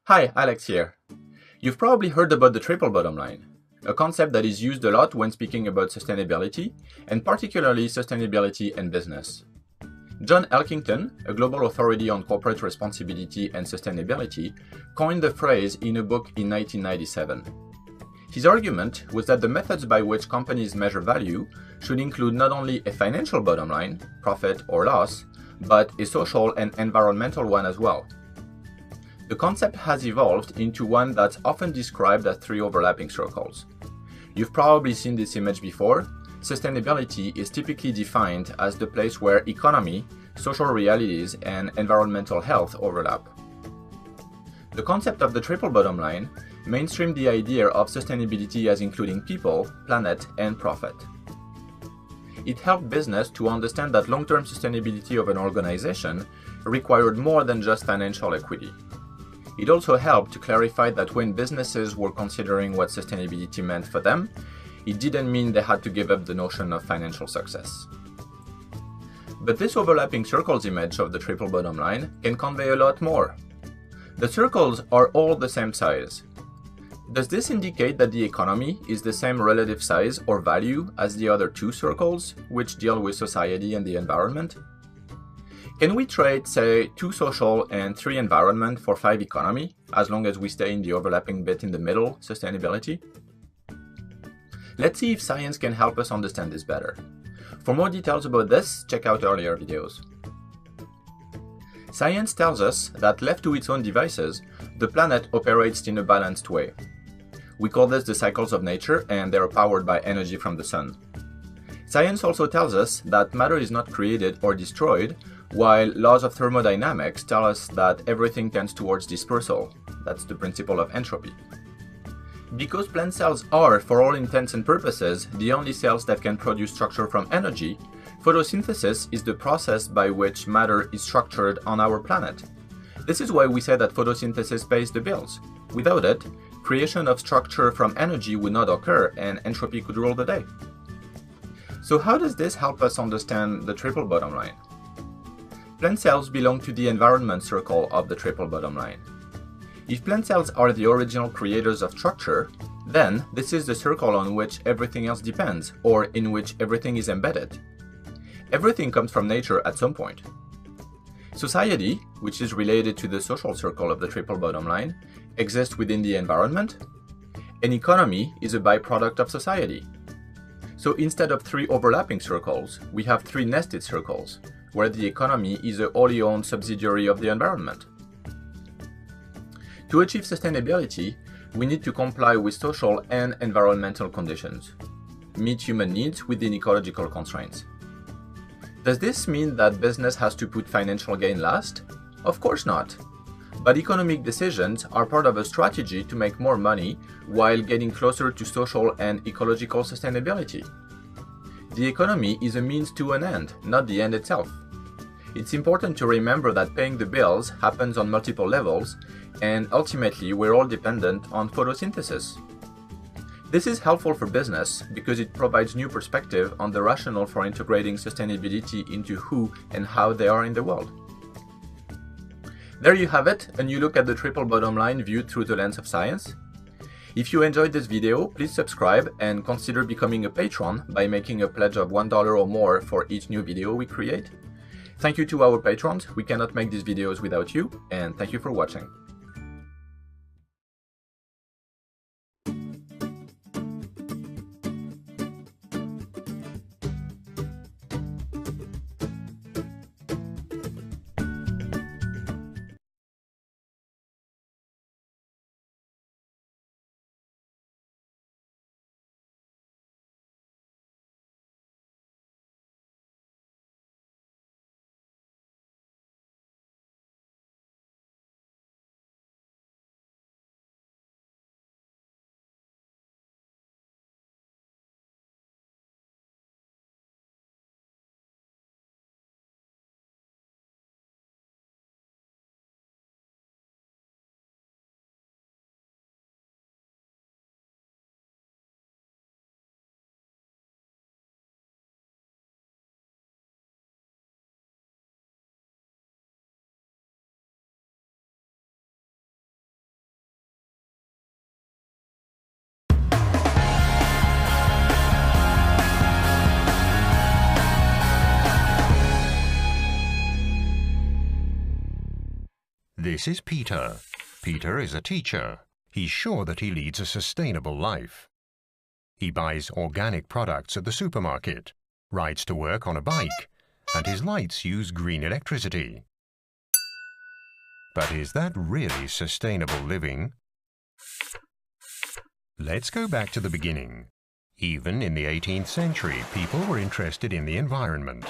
Hi, Alex here. You've probably heard about the triple bottom line, a concept that is used a lot when speaking about sustainability, and particularly sustainability in business. John Elkington, a global authority on corporate responsibility and sustainability, coined the phrase in a book in 1997. His argument was that the methods by which companies measure value should include not only a financial bottom line, profit or loss, but a social and environmental one as well. The concept has evolved into one that's often described as three overlapping circles. You've probably seen this image before. Sustainability is typically defined as the place where economy, social realities, and environmental health overlap. The concept of the triple bottom line mainstreamed the idea of sustainability as including people, planet, and profit. It helped business to understand that long-term sustainability of an organization required more than just financial equity. It also helped to clarify that when businesses were considering what sustainability meant for them, it didn't mean they had to give up the notion of financial success. But this overlapping circles image of the triple bottom line can convey a lot more. The circles are all the same size. Does this indicate that the economy is the same relative size or value as the other two circles, which deal with society and the environment? Can we trade, say, 2 social and 3 environment for 5 economy, as long as we stay in the overlapping bit in the middle, sustainability? Let's see if science can help us understand this better. For more details about this, check out earlier videos. Science tells us that left to its own devices, the planet operates in a balanced way. We call this the cycles of nature, and they are powered by energy from the sun. Science also tells us that matter is not created or destroyed, while laws of thermodynamics tell us that everything tends towards dispersal. That's the principle of entropy. Because plant cells are, for all intents and purposes, the only cells that can produce structure from energy, photosynthesis is the process by which matter is structured on our planet. This is why we say that photosynthesis pays the bills. Without it, creation of structure from energy would not occur and entropy could rule the day. So how does this help us understand the triple bottom line? Plant cells belong to the environment circle of the triple bottom line. If plant cells are the original creators of structure, then this is the circle on which everything else depends, or in which everything is embedded. Everything comes from nature at some point. Society, which is related to the social circle of the triple bottom line, exists within the environment. An economy is a byproduct of society. So instead of 3 overlapping circles, we have 3 nested circles, where the economy is a wholly owned subsidiary of the environment. To achieve sustainability, we need to comply with social and environmental conditions, meet human needs within ecological constraints. Does this mean that business has to put financial gain last? Of course not. But economic decisions are part of a strategy to make more money while getting closer to social and ecological sustainability. The economy is a means to an end, not the end itself. It's important to remember that paying the bills happens on multiple levels, and ultimately we're all dependent on photosynthesis. This is helpful for business because it provides new perspective on the rationale for integrating sustainability into who and how they are in the world. There you have it, a new look at the triple bottom line viewed through the lens of science. If you enjoyed this video, please subscribe and consider becoming a patron by making a pledge of $1 or more for each new video we create. Thank you to our patrons, we cannot make these videos without you, and thank you for watching. This is Peter. Peter is a teacher. He's sure that he leads a sustainable life. He buys organic products at the supermarket, rides to work on a bike, and his lights use green electricity. But is that really sustainable living? Let's go back to the beginning. Even in the 18th century, people were interested in the environment.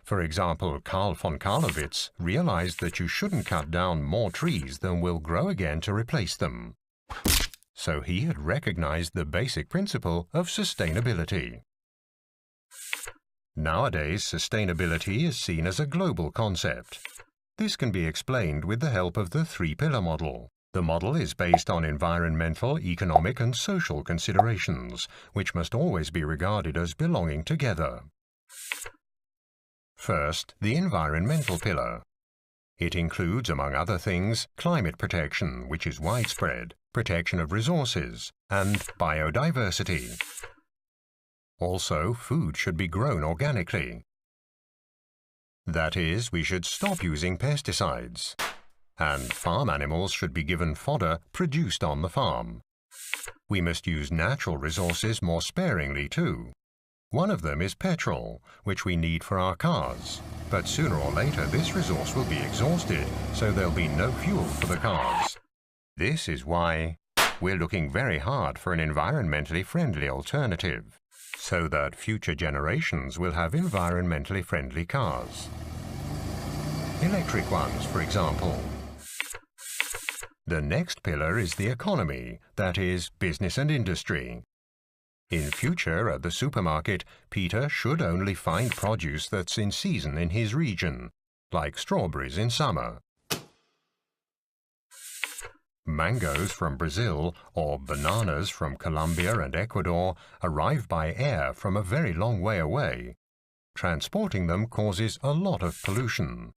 For example, Carl von Carlowitz realized that you shouldn't cut down more trees than will grow again to replace them. So he had recognized the basic principle of sustainability. Nowadays, sustainability is seen as a global concept. This can be explained with the help of the 3-pillar model. The model is based on environmental, economic, and social considerations, which must always be regarded as belonging together. First, the environmental pillar. It includes, among other things, climate protection, which is widespread, protection of resources, and biodiversity. Also, food should be grown organically. That is, we should stop using pesticides. And farm animals should be given fodder produced on the farm. We must use natural resources more sparingly too. One of them is petrol, which we need for our cars. But sooner or later this resource will be exhausted, so there'll be no fuel for the cars. This is why we're looking very hard for an environmentally friendly alternative, so that future generations will have environmentally friendly cars. Electric ones, for example. The next pillar is the economy, that is, business and industry. In future, at the supermarket, Peter should only find produce that's in season in his region, like strawberries in summer. Mangoes from Brazil or bananas from Colombia and Ecuador arrive by air from a very long way away. Transporting them causes a lot of pollution.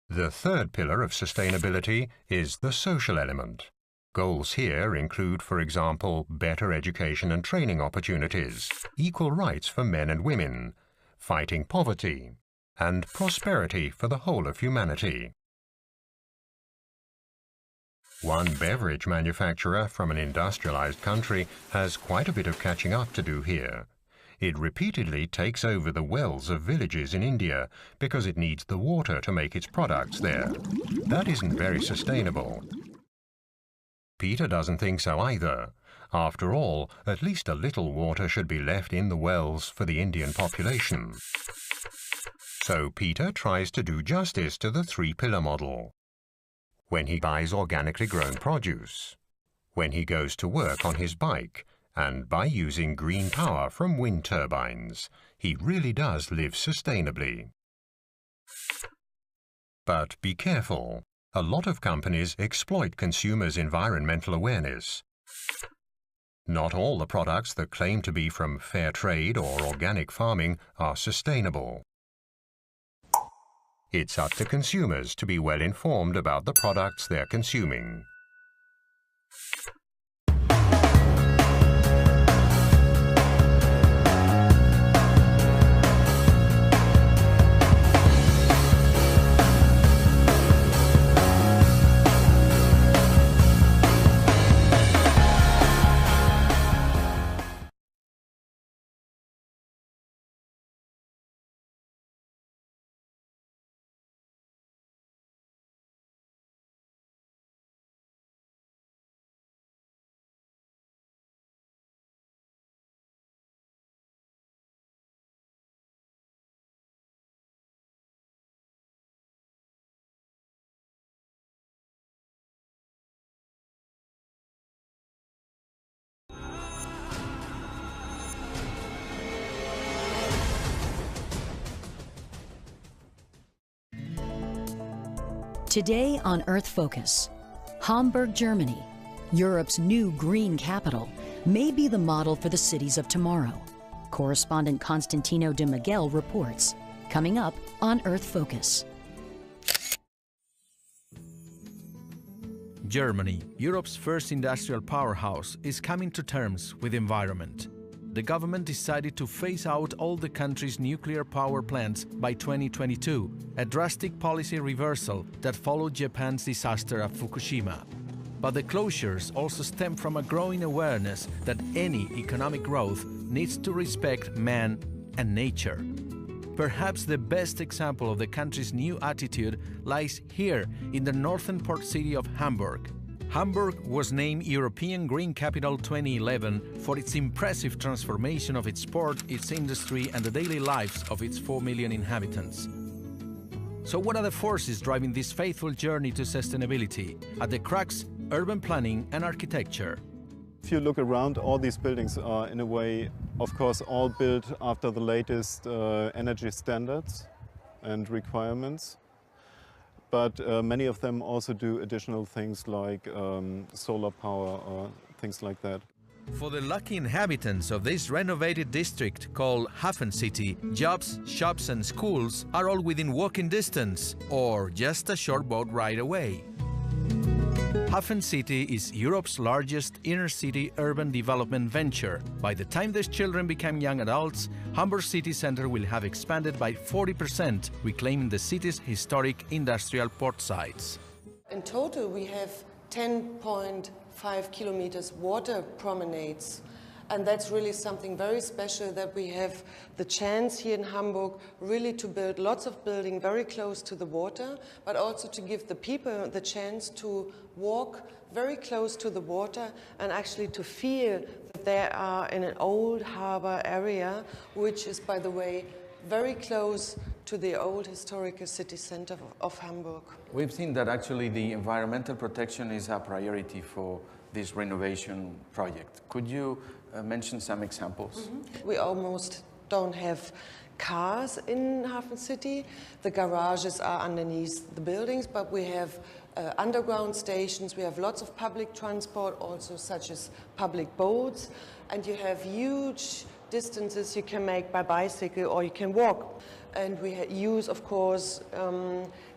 The third pillar of sustainability is the social element. Goals here include, for example, better education and training opportunities, equal rights for men and women, fighting poverty, and prosperity for the whole of humanity. One beverage manufacturer from an industrialized country has quite a bit of catching up to do here. It repeatedly takes over the wells of villages in India because it needs the water to make its products there. That isn't very sustainable. Peter doesn't think so either. After all, at least a little water should be left in the wells for the Indian population. So Peter tries to do justice to the three-pillar model. When he buys organically grown produce, when he goes to work on his bike, and by using green power from wind turbines, he really does live sustainably. But be careful. A lot of companies exploit consumers' environmental awareness. Not all the products that claim to be from fair trade or organic farming are sustainable. It's up to consumers to be well informed about the products they're consuming. Today on Earth Focus, Hamburg, Germany, Europe's new green capital, may be the model for the cities of tomorrow. Correspondent Constantino de Miguel reports, coming up on Earth Focus. Germany, Europe's first industrial powerhouse, is coming to terms with the environment. The government decided to phase out all the country's nuclear power plants by 2022, a drastic policy reversal that followed Japan's disaster at Fukushima. But the closures also stem from a growing awareness that any economic growth needs to respect man and nature. Perhaps the best example of the country's new attitude lies here in the northern port city of Hamburg. Hamburg was named European Green Capital 2011 for its impressive transformation of its port, its industry, and the daily lives of its 4 million inhabitants. So what are the forces driving this faithful journey to sustainability? At the crux, urban planning and architecture. If you look around, all these buildings are, in a way, of course, all built after the latest energy standards and requirements. But many of them also do additional things like solar power or things like that. For the lucky inhabitants of this renovated district called HafenCity, jobs, shops and schools are all within walking distance or just a short boat ride away. HafenCity is Europe's largest inner-city urban development venture. By the time these children become young adults, Hamburg city centre will have expanded by 40%, reclaiming the city's historic industrial port sites. In total, we have 10.5 kilometers water promenades. And that's really something very special, that we have the chance here in Hamburg really to build lots of buildings very close to the water, but also to give the people the chance to walk very close to the water and actually to feel that they are in an old harbor area, which is, by the way, very close to the old historical city center of Hamburg. We've seen that actually the environmental protection is a priority for this renovation project. Could you mention some examples? We almost don't have cars in HafenCity. The garages are underneath the buildings, but we have underground stations. We have lots of public transport, also such as public boats, and you have huge distances you can make by bicycle or you can walk. and we use, of course,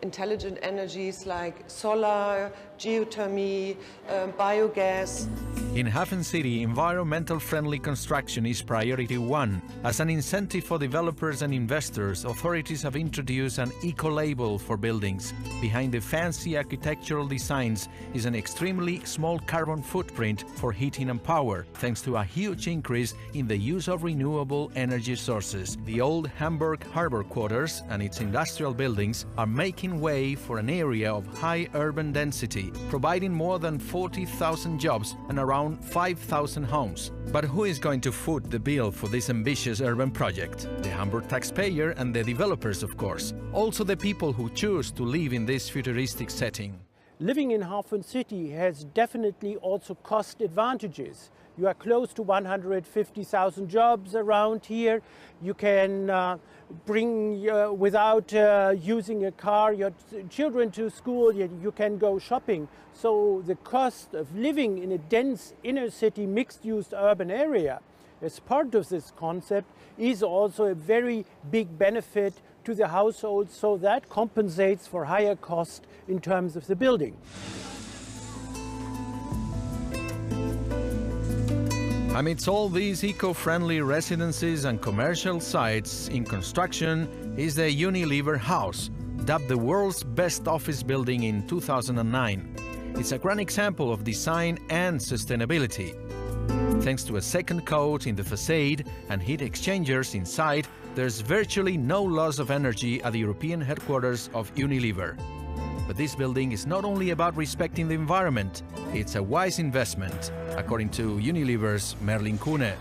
intelligent energies like solar, geothermy, biogas. In HafenCity, environmental-friendly construction is priority one. As an incentive for developers and investors, authorities have introduced an eco-label for buildings. Behind the fancy architectural designs is an extremely small carbon footprint for heating and power, thanks to a huge increase in the use of renewable energy sources. The old Hamburg harbor quarters and its industrial buildings are making way for an area of high urban density, providing more than 40,000 jobs and around 5,000 homes. But who is going to foot the bill for this ambitious urban project? The Hamburg taxpayer and the developers, of course. Also the people who choose to live in this futuristic setting. Living in HafenCity has definitely also cost advantages. You are close to 150,000 jobs around here. You can bring, without using a car, your children to school. You can go shopping. So the cost of living in a dense inner city mixed-use urban area as part of this concept is also a very big benefit to the households, so that compensates for higher cost in terms of the building. Amidst all these eco-friendly residences and commercial sites in construction is the Unilever House, dubbed the world's best office building in 2009. It's a grand example of design and sustainability. Thanks to a second coat in the facade and heat exchangers inside, there's virtually no loss of energy at the European headquarters of Unilever. But this building is not only about respecting the environment, it's a wise investment, according to Unilever's Merlin Kuhne.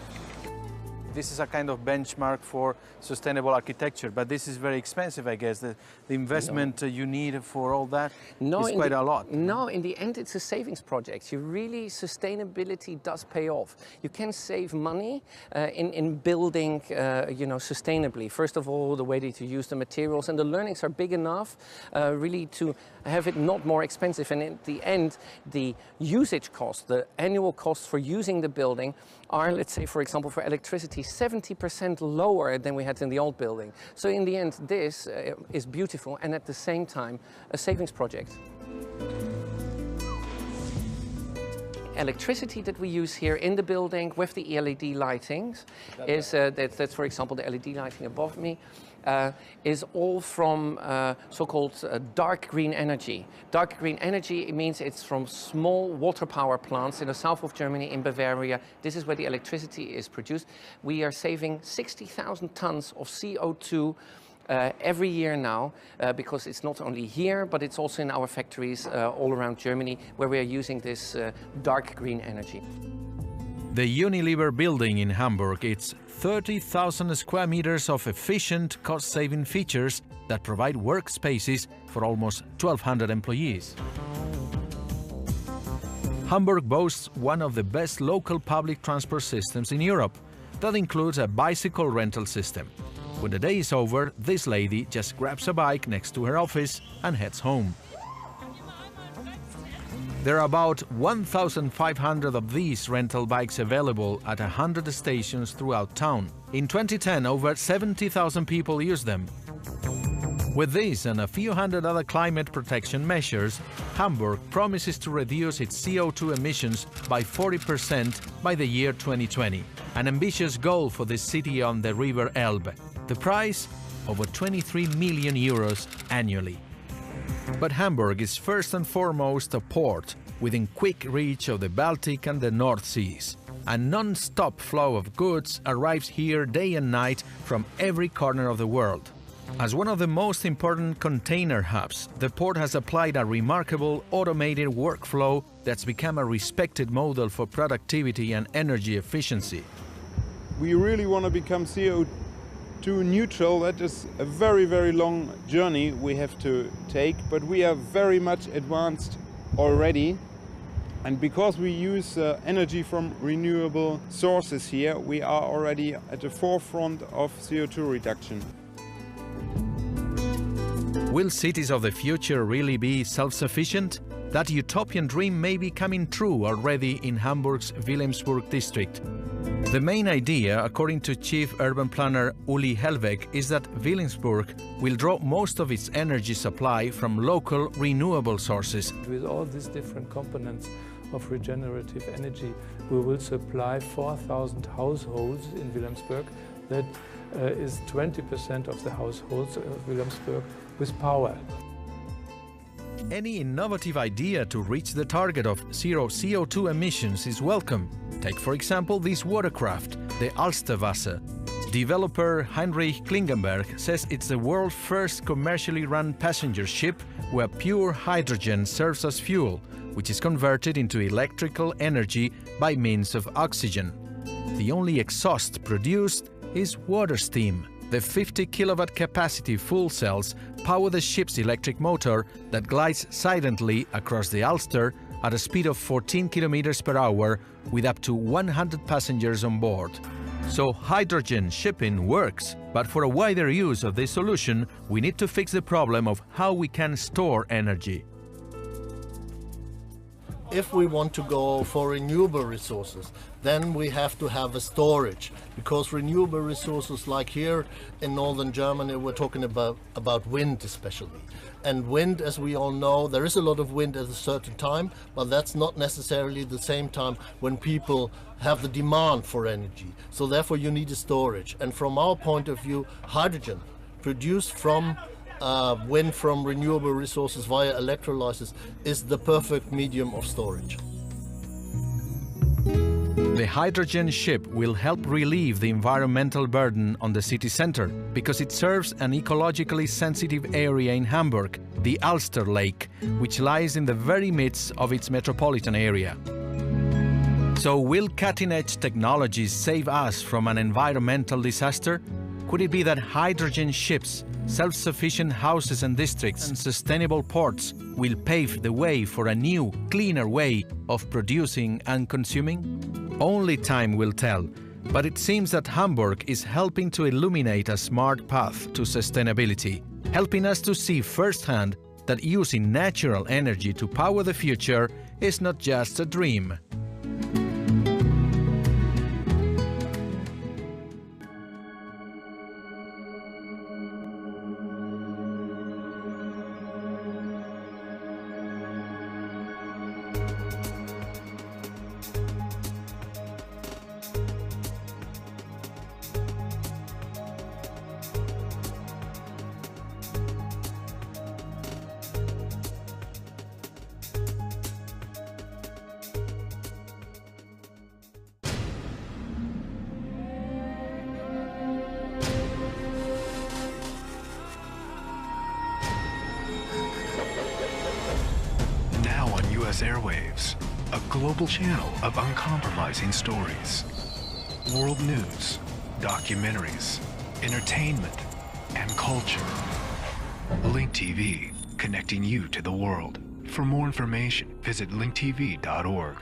This is a kind of benchmark for sustainable architecture, but this is very expensive, I guess. The investment you need for all that is quite a lot. No, in the end, it's a savings project. Sustainability does pay off. You can save money in building, sustainably. First of all, the way that you use the materials, and the learnings are big enough really to have it not more expensive. And in the end, the usage cost, the annual costs for using the building are, let's say, for example, for electricity, 70% lower than we had in the old building. So in the end, this is beautiful and at the same time a savings project. Electricity that we use here in the building with the LED lightings is, that's for example the LED lighting above me, is all from so-called dark green energy. Dark green energy, it means it's from small water power plants in the south of Germany, in Bavaria. This is where the electricity is produced. We are saving 60,000 tons of CO2 every year now, because it's not only here, but it's also in our factories all around Germany, where we are using this dark green energy. The Unilever building in Hamburg, it's 30,000 square meters of efficient, cost-saving features that provide workspaces for almost 1,200 employees. Hamburg boasts one of the best local public transport systems in Europe. That includes a bicycle rental system. When the day is over, this lady just grabs a bike next to her office and heads home. There are about 1,500 of these rental bikes available at 100 stations throughout town. In 2010, over 70,000 people used them. With this and a few hundred other climate protection measures, Hamburg promises to reduce its CO2 emissions by 40% by the year 2020, an ambitious goal for the city on the River Elbe. The price? Over 23 million euros annually. But Hamburg is first and foremost a port within quick reach of the Baltic and the North Seas. A non-stop flow of goods arrives here day and night from every corner of the world. As one of the most important container hubs, the port has applied a remarkable automated workflow that's become a respected model for productivity and energy efficiency. We really want to become CO2 neutral. That is a very, very long journey we have to take, but we are very much advanced already. And because we use energy from renewable sources here, we are already at the forefront of CO2 reduction. Will cities of the future really be self-sufficient? that utopian dream may be coming true already in Hamburg's Wilhelmsburg district. The main idea, according to Chief Urban Planner Uli Helweg, is that Wilhelmsburg will draw most of its energy supply from local renewable sources. With all these different components of regenerative energy, we will supply 4,000 households in Wilhelmsburg. That is 20% of the households of Wilhelmsburg with power. Any innovative idea to reach the target of zero CO2 emissions is welcome. Take, for example, this watercraft, the Alsterwasser. Developer Heinrich Klingenberg says it's the world's first commercially run passenger ship where pure hydrogen serves as fuel, which is converted into electrical energy by means of oxygen. The only exhaust produced is water steam. The 50 kilowatt capacity fuel cells power the ship's electric motor that glides silently across the Alster at a speed of 14 kilometers per hour with up to 100 passengers on board. So hydrogen shipping works, but for a wider use of this solution, we need to fix the problem of how we can store energy. If we want to go for renewable resources, then we have to have a storage, because renewable resources like here in northern Germany, we're talking about wind especially. And wind, as we all know, there is a lot of wind at a certain time, but that's not necessarily the same time when people have the demand for energy. So therefore you need a storage. And from our point of view, hydrogen produced from wind from renewable resources via electrolysis is the perfect medium of storage. The hydrogen ship will help relieve the environmental burden on the city center because it serves an ecologically sensitive area in Hamburg, the Alster Lake, which lies in the very midst of its metropolitan area. So will cutting-edge technologies save us from an environmental disaster? Could it be that hydrogen ships, self-sufficient houses and districts, and sustainable ports will pave the way for a new, cleaner way of producing and consuming? Only time will tell, but it seems that Hamburg is helping to illuminate a smart path to sustainability, helping us to see firsthand that using natural energy to power the future is not just a dream. Airwaves, a global channel of uncompromising stories, world news, documentaries, entertainment, and culture. Link TV, connecting you to the world. For more information, visit linktv.org.